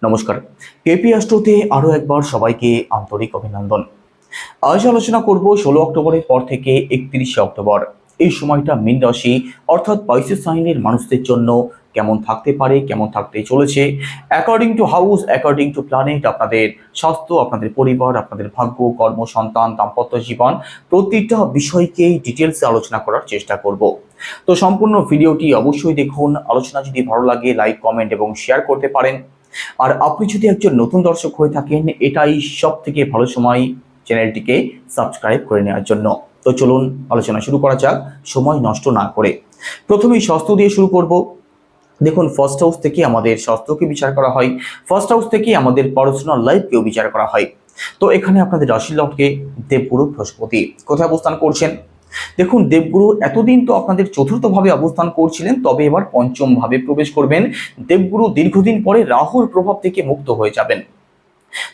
নমস্কার। কেপি অ্যাস্ট্রোতে আরও একবার সবাইকে আন্তরিক অভিনন্দন। আজ আলোচনা করব 16 অক্টোবরের পর থেকে 31শে অক্টোবর এই সময়টা মীন রাশি অর্থাৎ পাইসেস সাইনের মানুষদের জন্য কেমন থাকতে পারে, কেমন থাকতে চলেছে। According to house, according to planet, আপনাদের স্বাস্থ্য, আপনাদের পরিবার, আপনাদের ভাগ্য, কর্ম, সন্তান, দাম্পত্য জীবন, প্রতিটা বিষয়কেই ডিটেলসে আলোচনা করার চেষ্টা করব। তো সম্পূর্ণ ভিডিওটি অবশ্যই দেখুন। আলোচনা যদি ভালো লাগে লাইক, কমেন্ট এবং শেয়ার করতে পারেন। আর আপনি যদি একজন নতুন দর্শক হয়ে থাকেন, এটাই সব থেকে ভালো সময় চ্যানেলটিকে সাবস্ক্রাইব করে নেওয়ার জন্য। তো চলুন আলোচনা শুরু করা যাক সময় নষ্ট না করে। প্রথমেই স্বাস্থ্য দিয়ে শুরু করব। দেখুন, ফার্স্ট হাউস থেকে আমাদের স্বাস্থ্যকে বিচার করা হয়, ফার্স্ট হাউস থেকে আমাদের পার্সোনাল লাইফকেও বিচার করা হয়। তো এখানে আপনাদের রাশি লগ্নে দেবগুরু বৃহস্পতি কোথায় অবস্থান করছেন? দেখুন, দেবগুরু এতদিন তো আপনাদের চতুর্থ ভাবে অবস্থান করছিলেন, তবে এবার পঞ্চম ভাবে প্রবেশ করবেন। দেবগুরু দীর্ঘদিন পরে রাহুর প্রভাব থেকে মুক্ত হয়ে যাবেন।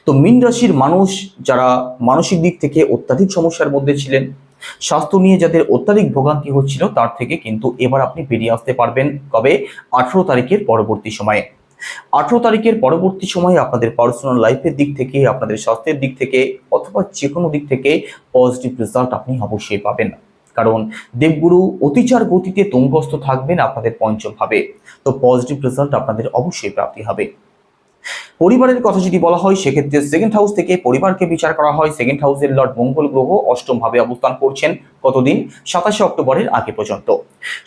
তো মীন রাশির মানুষ যারা মানসিক দিক থেকে অত্যাধিক সমস্যার মধ্যে ছিলেন, স্বাস্থ্য নিয়ে যাদের অত্যাধিক ভোগান্তি হচ্ছিল, তার থেকে কিন্তু এবার আপনি বেরিয়ে আসতে পারবেন। কবে? 18 তারিখের পরবর্তী সময়ে। 18 তারিখের পরবর্তী সময়ে আপনাদের পার্সোনাল লাইফের দিক থেকে, আপনাদের স্বাস্থ্যের দিক থেকে, অথবা যে কোনো দিক থেকে পজিটিভ রেজাল্ট আপনি অবশ্যই পাবেন। কারণ দেবগুরু অতিচার গতিতে তুঙ্গস্থ থাকবেন আপনাদের পঞ্চম ভাবে। তো পজিটিভ রেজাল্ট আপনাদের অবশ্যই প্রাপ্তি হবে। পরিবারের কথা যদি বলা হয়, সেক্ষেত্রে সেকেন্ড হাউস থেকে পরিবারকে বিচার করা হয়। সেকেন্ড হাউসের লর্ড মঙ্গল গ্রহ অষ্টম ভাবে অবস্থান করছেন। কতদিন? 27 অক্টোবরের আগে পর্যন্ত।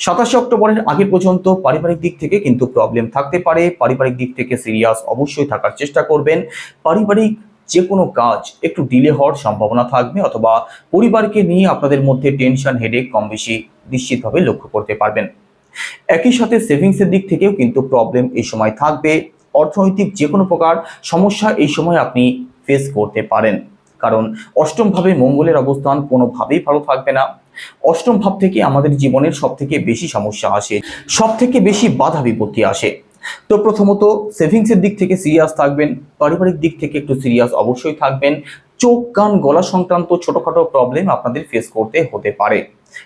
27 অক্টোবরের আগে পর্যন্ত পারিবারিক দিক থেকে কিন্তু প্রবলেম থাকতে পারে। পারিবারিক দিক থেকে সিরিয়াস অবশ্যই থাকার চেষ্টা করবেন। পারিবারিক যে কোনো কাজ একটু ডিলে হওয়ার সম্ভাবনা থাকবে, অথবা পরিবারকে নিয়ে আপনাদের মধ্যে টেনশন, হেডেক কম বেশি নিশ্চিতভাবে লক্ষ্য করতে পারবেন। একই সাথে সেভিংসের দিক থেকেও কিন্তু প্রবলেম এই সময় থাকবে। অর্থনৈতিক যে কোনো প্রকার সমস্যা এই সময় আপনি ফেস করতে পারেন। কারণ অষ্টম ভাবে মঙ্গলের অবস্থান কোনোভাবেই ভালো থাকবে না। অষ্টম ভাব থেকে আমাদের জীবনের সব থেকে বেশি সমস্যা আসে, সব থেকে বেশি বাধা বিপত্তি আসে। তো প্রথমত সেভিংসের দিক থেকে সিরিয়াস থাকবেন, পারিবারিক দিক থেকে একটু সিরিয়াস অবশ্যই থাকবেন। চোখ, কান, গলা সংক্রান্ত ছোটখাটো প্রবলেম আপনাদের ফেস করতে হতে পারে।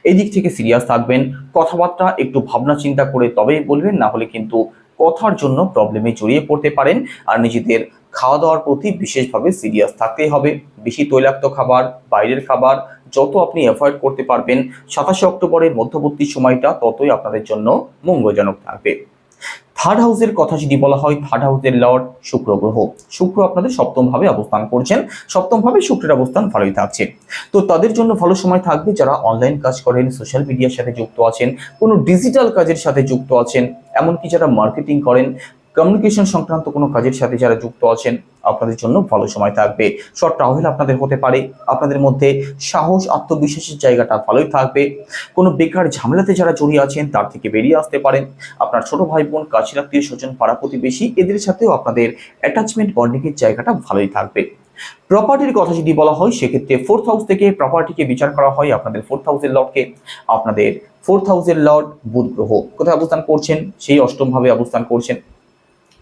এই দিক থেকে সিরিয়াস থাকবেন। কথাবার্তা একটু ভাবনা চিন্তা করে তবেই বলবেন, না হলে কিন্তু কথার জন্য প্রবলেমে জড়িয়ে পড়তে পারেন। আর নিজেদের খাওয়া দাওয়ার প্রতি বিশেষভাবে সিরিয়াস থাকতেই হবে। বেশি তৈলাক্ত খাবার, বাইরের খাবার যত আপনি অ্যাভয়েড করতে পারবেন 27 অক্টোবরের মধ্যবর্তী সময়টা, ততই আপনাদের জন্য মঙ্গলজনক থাকবে। থার্ড হাউসের কথা যদি বলা হয়, থার্ড হাউসের লর্ড শুক্র গ্রহ। শুক্র আপনাদের সপ্তম ভাবে অবস্থান করছেন। সপ্তম ভাবে শুক্রের অবস্থান ভালোই থাকছে। তো তাদের জন্য ভালো সময় থাকবে যারা অনলাইন কাজ করেন, সোশ্যাল মিডিয়ার সাথে যুক্ত আছেন, কোনো ডিজিটাল কাজের সাথে যুক্ত আছেন, এমনকি যারা মার্কেটিং করেন, কমিউনিকেশন সংক্রান্ত কোনো কাজের সাথে যারা যুক্ত আছেন, আপনাদের জন্য ভালো সময় থাকবে। শর্ট ট্রাভেল আপনাদের হতে পারে। আপনাদের মধ্যে সাহস, আত্মবিশ্বাসের জায়গাটা ভালোই থাকবে। কোনো বেকার ঝামেলাতে যারা জড়িয়ে আছেন, তার থেকে বেরিয়ে আসতে পারেন। আপনার ছোট ভাই বোন, কাছের আত্মীয় স্বজন, পাড়া প্রতিবেশী, এদের সাথেও আপনাদের অ্যাটাচমেন্ট বন্ডিংয়ের জায়গাটা ভালোই থাকবে। প্রপার্টির কথা যদি বলা হয়, সেক্ষেত্রে ফোর্থ হাউস থেকে প্রপার্টিকে বিচার করা হয়। আপনাদের ফোর্থ হাউসের লর্ডকে, আপনাদের ফোর্থ হাউসের লর্ড বুধ গ্রহ কোথায় অবস্থান করছেন? সেই অষ্টম ভাবে অবস্থান করছেন।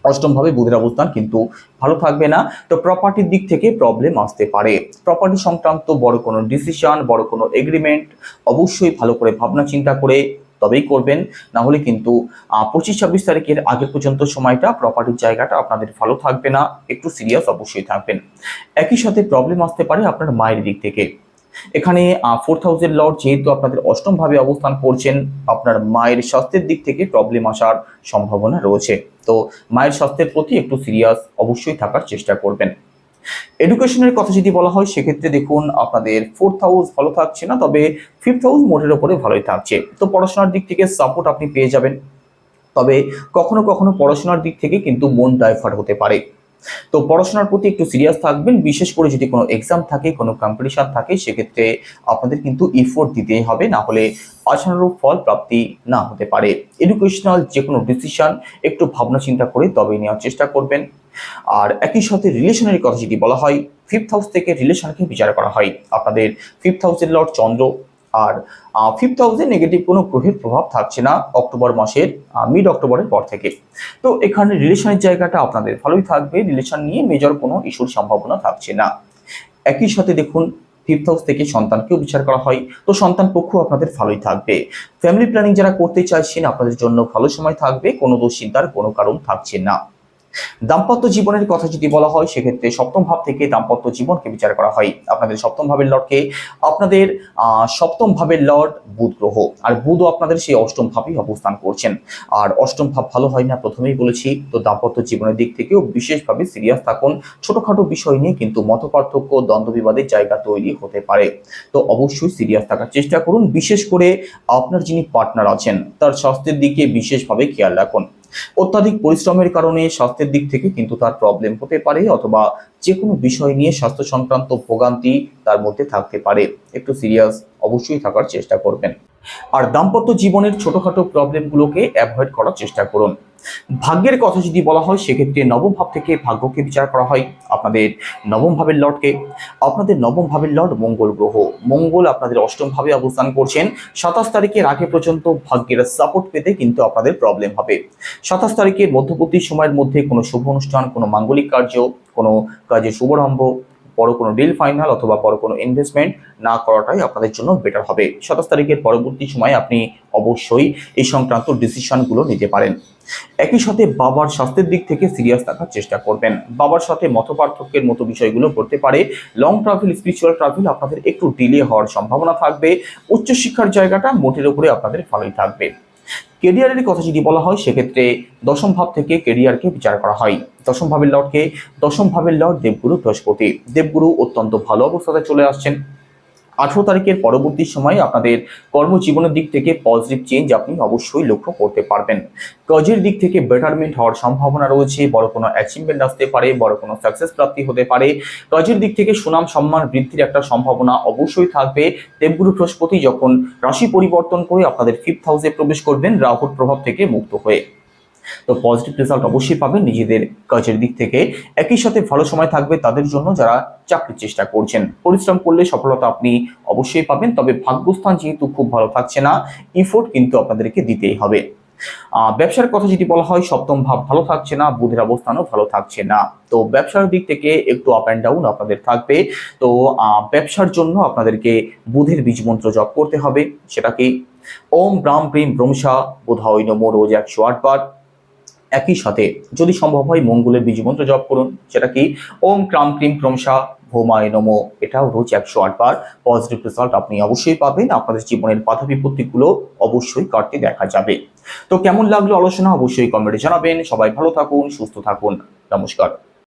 অষ্টম ভাবে বুধের অবস্থান কিন্তু ভালো থাকবে না। তো প্রপার্টির দিক থেকে প্রবলেম আসতে পারে। প্রপার্টি সংক্রান্ত বড় কোনো ডিসিশন, বড় কোনো এগ্রিমেন্ট অবশ্যই ভালো করে ভাবনা চিন্তা করে তবেই করবেন। না হলে কিন্তু 25-26 তারিখের আগে পর্যন্ত সময়টা প্রপার্টির জায়গাটা আপনাদের ভালো থাকবে না। একটু সিরিয়াস অবশ্যই থাকবেন। একই সাথে প্রবলেম আসতে পারে আপনার মায়ের দিক থেকে। এখানে ফোর্থ হাউসের লর্ড যেহেতু আপনাদের অষ্টম ভাবে অবস্থান করছেন, আপনার মায়ের স্বাস্থ্যের দিক থেকে প্রবলেম আসার সম্ভাবনা রয়েছে। তো মায়ের স্বাস্থ্যের প্রতি একটু সিরিয়াস অবশ্যই থাকার চেষ্টা করবেন। এডুকেশনের কথা যদি বলা হয়, সেক্ষেত্রে দেখুন আপনাদের ফোর্থ হাউস ভালো থাকছে না, তবে ফিফথ হাউস মোটের ওপরে ভালোই থাকছে। তো পড়াশোনার দিক থেকে সাপোর্ট আপনি পেয়ে যাবেন। তবে কখনো কখনো পড়াশোনার দিক থেকে কিন্তু মন ডাইভার্ট হতে পারে। তো পড়াশোনার প্রতি একটু সিরিয়াস থাকবেন। বিশেষ করে যদি কোনো এক্সাম থাকে, কোনো কম্পিটিশন থাকে, সেক্ষেত্রে আপনাদের কিন্তু এফোর্ট দিতেই হবে, না হলে আশানুরূপ ফল প্রাপ্তি না হতে পারে। এডুকেশনাল যে কোনো ডিসিশন একটু ভাবনা চিন্তা করে তবেই নেওয়ার চেষ্টা করবেন। আর একই সাথে রিলেশনের কথা যদি বলা হয়, ফিফথ হাউস থেকে রিলেশনকে বিচার করা হয়। আপনাদের ফিফথ হাউসের লর্ড চন্দ্র। আর ফিফথ হাউসে নেগেটিভ কোনো গ্রহের প্রভাব থাকছে না অক্টোবর মাসের মিড অক্টোবরের পর থেকে। তো এখানে রিলেশনের জায়গাটা আপনাদের ভালোই থাকবে। রিলেশন নিয়ে মেজর কোনো ইস্যুর সম্ভাবনা থাকছে না। একই সাথে দেখুন, ফিফথ হাউস থেকে সন্তানকেও বিচার করা হয়। তো সন্তান পক্ষ আপনাদের ভালোই থাকবে। ফ্যামিলি প্ল্যানিং যারা করতে চাইছেন, আপনাদের জন্য ভালো সময় থাকবে। কোনো দুশ্চিন্তার কোনো কারণ থাকছে না। দাম্পত্য জীবনের কথা যদি বলা হয় সেক্ষেত্রে সপ্তম ভাব থেকে দাম্পত্য জীবনকে বিচার করা হয়। আপনাদের সপ্তম ভাবের লর্ডকে আপনাদের সপ্তম ভাবের লর্ড বুধ গ্রহ, আর বুধও আপনাদের সেই অষ্টম ভাবেই অবস্থান করছেন। আর অষ্টম ভাব ভালো হয় না প্রথমেই বলেছি, তো দাম্পত্য জীবনের দিক থেকেও বিশেষভাবে সিরিয়াস থাকুন। ছোটখাটো বিষয় নিয়ে কিন্তু মতপার্থক্য, দ্বন্দ্ব বিবাদের জায়গা তৈরি হতে পারে। তো অবশ্যই সিরিয়াস থাকার চেষ্টা করুন। বিশেষ করে আপনার যিনি পার্টনার আছেন তার স্বাস্থ্যের দিকে বিশেষভাবে খেয়াল রাখুন। অত্যাধিক পরিশ্রমের কারণে স্বাস্থ্যের দিক থেকে কিন্তু তার প্রবলেম হতে পারে, অথবা যে কোনো বিষয় নিয়ে স্বাস্থ্য সংক্রান্ত ভোগান্তি তার মধ্যে থাকতে পারে। একটু সিরিয়াস অবশ্যই থাকার চেষ্টা করবেন। আর দাম্পত্য জীবনের ছোটখাটো প্রবলেমগুলোকে অ্যাভয়েড করার চেষ্টা করুন। ভাগ্যের কথা যদি বলা হয় সেক্ষেত্রে নবম ভাব থেকে ভাগ্যকে বিচার করা হয়। আপনাদের নবম ভাবের লর্ডকে, আপনাদের নবম ভাবের লর্ড মঙ্গল গ্রহ। মঙ্গল আপনাদের অষ্টম ভাবে অবস্থান করছেন। 27 তারিখের আগে পর্যন্ত ভাগ্যের সাপোর্ট পেতে কিন্তু আপনাদের প্রবলেম হবে। 27 তারিখের মধ্যবর্তী সময়ের মধ্যে কোনো শুভ অনুষ্ঠান, কোনো মাঙ্গলিক কার্য, কোনো কাজে শুভারম্ভ, বড় কোনো ডিল ফাইনাল অথবা বড় কোনো ইনভেস্টমেন্ট না করাটাই আপনাদের জন্য বেটার হবে। 27 তারিখের পরবর্তী সময়ে আপনি অবশ্যই এই সংক্রান্ত ডিসিশনগুলো নিতে পারেন। একই সাথে বাবার স্বাস্থ্যের দিক থেকে সিরিয়াস থাকার চেষ্টা করবেন। বাবার সাথে মতপার্থক্যের মতো বিষয়গুলো করতে পারে। লং ট্রাভেল, স্পিরিচুয়াল ট্রাভেল আপনাদের একটু ডিলে হওয়ার সম্ভাবনা থাকবে। উচ্চশিক্ষার জায়গাটা মোটের উপরে আপনাদের ভালোই থাকবে। কেরিয়ারের কথা যদি বলা হয় সেক্ষেত্রে দশম ভাব থেকে কেরিয়ারকে বিচার করা হয়। দশম ভাবের লর্ডকে, দশম ভাবের লর্ড দেবগুরু বৃহস্পতি। দেবগুরু অত্যন্ত ভালো অবস্থাতে চলে আসছেন। 18 তারিখের পরবর্তী সময়ে আপনাদের কর্মজীবনের দিক থেকে পজিটিভ চেঞ্জ আপনি অবশ্যই লক্ষ্য করতে পারবেন। কাজের দিক থেকে বেটারমেন্ট হওয়ার সম্ভাবনা রয়েছে। বড় কোনো অ্যাচিভমেন্ট আসতে পারে, বড় কোনো সাকসেস প্রাপ্তি হতে পারে। কাজের দিক থেকে সুনাম সম্মান বৃদ্ধির একটা সম্ভাবনা অবশ্যই থাকবে। দেবগুরু বৃহস্পতি যখন রাশি পরিবর্তন করে আপনাদের 5th হাউসে প্রবেশ করবেন রাহুর প্রভাব থেকে মুক্ত হয়ে, তো পজিটিভ রেজাল্ট অবশ্যই পাবেন নিজেদের কাজের দিক থেকে। একই সাথে ভালো সময় থাকবে তাদের জন্য যারা চাকরির চেষ্টা করছেন। পরিশ্রম করলে সফলতা আপনি অবশ্যই পাবেন, তবে ভাগ্যস্থান যেহেতু খুব ভালো থাকছে না, ইফোর্ট কিন্তু আপনাদেরকে দিতেই হবে। ব্যবসার কথা যদি বলা হয় সপ্তম ভাব ভালো থাকছে না, বুধের অবস্থানও ভালো থাকছে না। তো ব্যবসার দিক থেকে একটু আপ অ্যান্ড ডাউন আপনাদের থাকবে। তো ব্যবসার জন্য আপনাদেরকে বুধের বীজ মন্ত্র জপ করতে হবে। সেটা কি ওম ব্রাম প্রিম ব্রহ্মসা বোধায় নমো, রোজ 108 বার। একই সাথে যদি সম্ভব হয় মঙ্গলের বীজমন্ত্র জপ করুন। সেটা কি ওম ক্রাম ক্রিম ক্রমশা ভৌমায় নমো, এটাও রোজ 108 বার। পজিটিভ রেজাল্ট আপনি অবশ্যই পাবেন। আপনাদের জীবনের বাধা বিপত্তিগুলো অবশ্যই কাটতে দেখা যাবে। তো কেমন লাগলো আলোচনা অবশ্যই কমেন্টে জানাবেন। সবাই ভালো থাকুন, সুস্থ থাকুন। নমস্কার।